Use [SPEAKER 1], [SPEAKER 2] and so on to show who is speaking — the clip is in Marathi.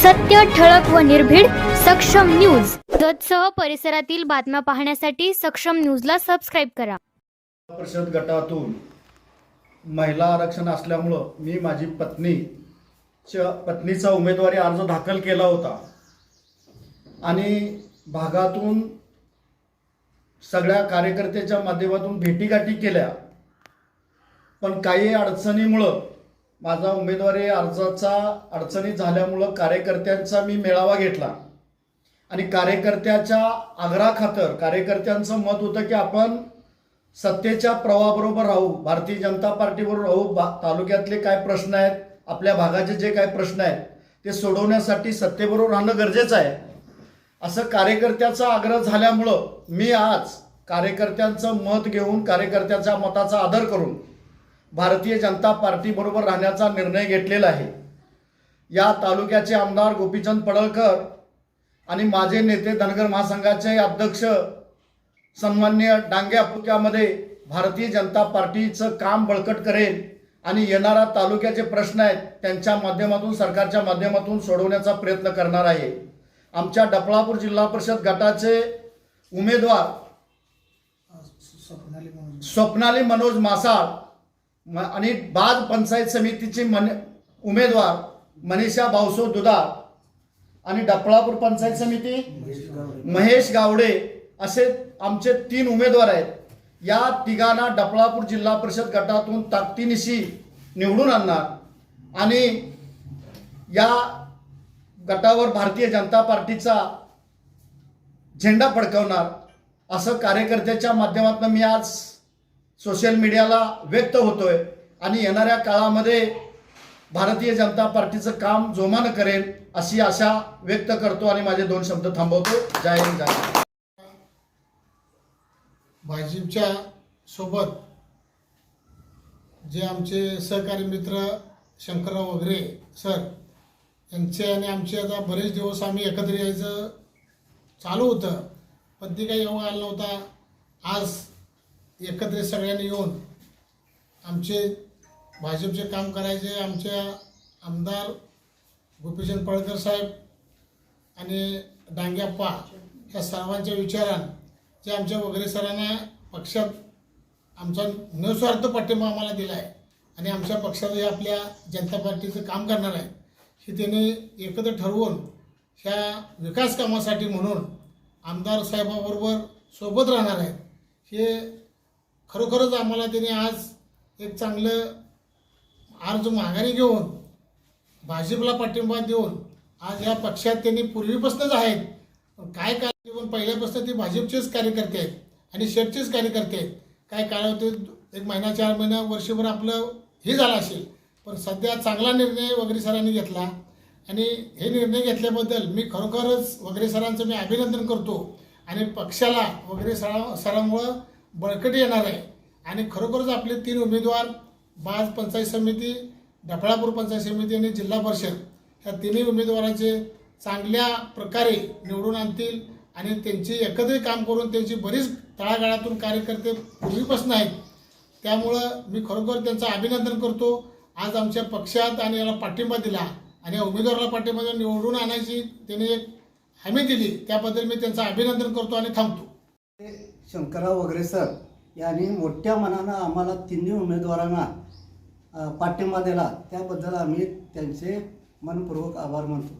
[SPEAKER 1] सत्य, ठळक व निर्भीड सक्षम न्यूज. जतसह परिसरातील बातम्या पाहण्यासाठी सक्षम न्यूजला सबस्क्राईब करा.
[SPEAKER 2] परिषद गटातून महिला आरक्षण असल्यामुळं मी माझी पत्नीचा उमेदवारी अर्ज दाखल केला होता आणि भागातून सगळ्या कार्यकर्त्याच्या माध्यमातून भेटीगाठी केल्या, पण काही अडचणीमुळं माझा उमेदवारी अर्जाचा अडचणी झाल्यामुळं कार्यकर्त्यांचा मी मेळावा घेतला आणि कार्यकर्त्याच्या आग्रहाखातर कार्यकर्त्यांचं मत होतं की आपण सत्तेच्या प्रवाहाबरोबर राहू, भारतीय जनता पार्टीबरोबर राहू, तालुक्यातले काय प्रश्न आहेत, आपल्या भागाचे जे काय प्रश्न आहेत ते सोडवण्यासाठी सत्तेबरोबर राहणं गरजेचं आहे. असं कार्यकर्त्याचा आग्रह झाल्यामुळं मी आज कार्यकर्त्यांचं मत घेऊन कार्यकर्त्याच्या मताचा आदर करून भारतीय जनता पार्टीबरोबर राहण्याचा निर्णय घेतलेला आहे. या तालुक्याचे आमदार गोपीचंद पडळकर आणि माझे नेते धनगर महासंघाचे अध्यक्ष सन्माननीय डांगे तालुक्यामध्ये भारतीय जनता पार्टीचं काम बळकट करेल आणि येणारा तालुक्याचे प्रश्न आहेत त्यांच्या माध्यमातून सरकारच्या माध्यमातून सोडवण्याचा प्रयत्न करणार आहे. आमच्या डफळापूर जिल्हा परिषद गटाचे उमेदवार स्वप्नाली मनोज मासाळ आणि बाज पंचायत समितीचे उमेदवार मनीषा भाऊसो दुधाळ आणि डफळापूर पंचायत समिती महेश गावडे असे आमचे 3 उमेदवार आहेत. या तिघांना डफळापूर जिल्हा परिषद गटातून ताकदीनिशी निवडून आणणार आणि या गटावर भारतीय जनता पार्टीचा झेंडा फडकवणार असं कार्यकर्त्याच्या माध्यमातून मी आज सोशल मीडियाला व्यक्त होतोय आणि येणाऱ्या काळामध्ये भारतीय जनता पार्टीचं काम जोमानं करेल अशी आशा व्यक्त करतो आणि माझे 2 शब्द थांबवतो. जय हिंद, जय महाराष्ट्र.
[SPEAKER 3] भाजपच्या सोबत जे आमचे सहकारी मित्र शंकरराव वगैरे सर यांचे आणि आमचे आता बरेच दिवस आम्ही एकत्र यायचं चालू होतं, पण ती काही योग आला नव्हता. आज एकत्र सगळ्यांनी येऊन आमचे भाजपचे काम करायचे. आमच्या आमदार गोपीचंद पडळकर साहेब आणि डांग्याप्पा या सर्वांच्या विचारान जे आमच्या वगैरे सरांना पक्षात आमचा निस्वार्थ पाठिंबा आम्हाला दिला आहे आणि आमच्या पक्षातही आपल्या जनता पार्टीचं काम करणार आहे हे त्यांनी एकत्र ठरवून ह्या विकास कामासाठी म्हणून आमदार साहेबाबरोबर सोबत राहणार आहेत. हे खरोखरच आम्हाला त्यांनी आज एक चांगलं अर्ज माघारी घेऊन भाजपला पाठिंबा देऊन आज या पक्षात त्यांनी पूर्वीपासूनच आहेत, पण काय काळ पहिल्यापासून ते भाजपचेच कार्यकर्ते आहेत आणि शेटचेच कार्यकर्ते आहेत. काय काळ होते 1 महिना 4 महिना वर्षभर आपलं हे झालं असेल, पण सध्या चांगला निर्णय वगैरे सरांनी घेतला आणि हे निर्णय घेतल्याबद्दल मी खरोखरच वगैरे सरांचं मी अभिनंदन करतो आणि पक्षाला वगैरे सरांमुळं बळकटी येणार आहे. आणि खरोखरच आपले 3 उमेदवार बाज पंचायत समिती, डफळापूर पंचायत समिती आणि जिल्हा परिषद ह्या 3 उमेदवारांचे चांगल्या प्रकारे निवडून आणतील आणि त्यांची एकत्रित काम करून त्यांची बरीच तळागाळातून कार्यकर्ते पूर्वीपासून आहेत. त्यामुळं मी खरोखर त्यांचं अभिनंदन करतो. आज आमच्या पक्षात आणि याला पाठिंबा दिला आणि या उमेदवाराला पाठिंबा निवडून आणायची त्यांनी एक हमी दिली, त्याबद्दल मी त्यांचं अभिनंदन करतो आणि थांबतो.
[SPEAKER 4] शंकरराव वगैरे सर यांनी मोठ्या मनानं आम्हाला 3 उमेदवारांना पाठिंबा दिला, त्याबद्दल आम्ही त्यांचे मनपूर्वक आभार मानतो.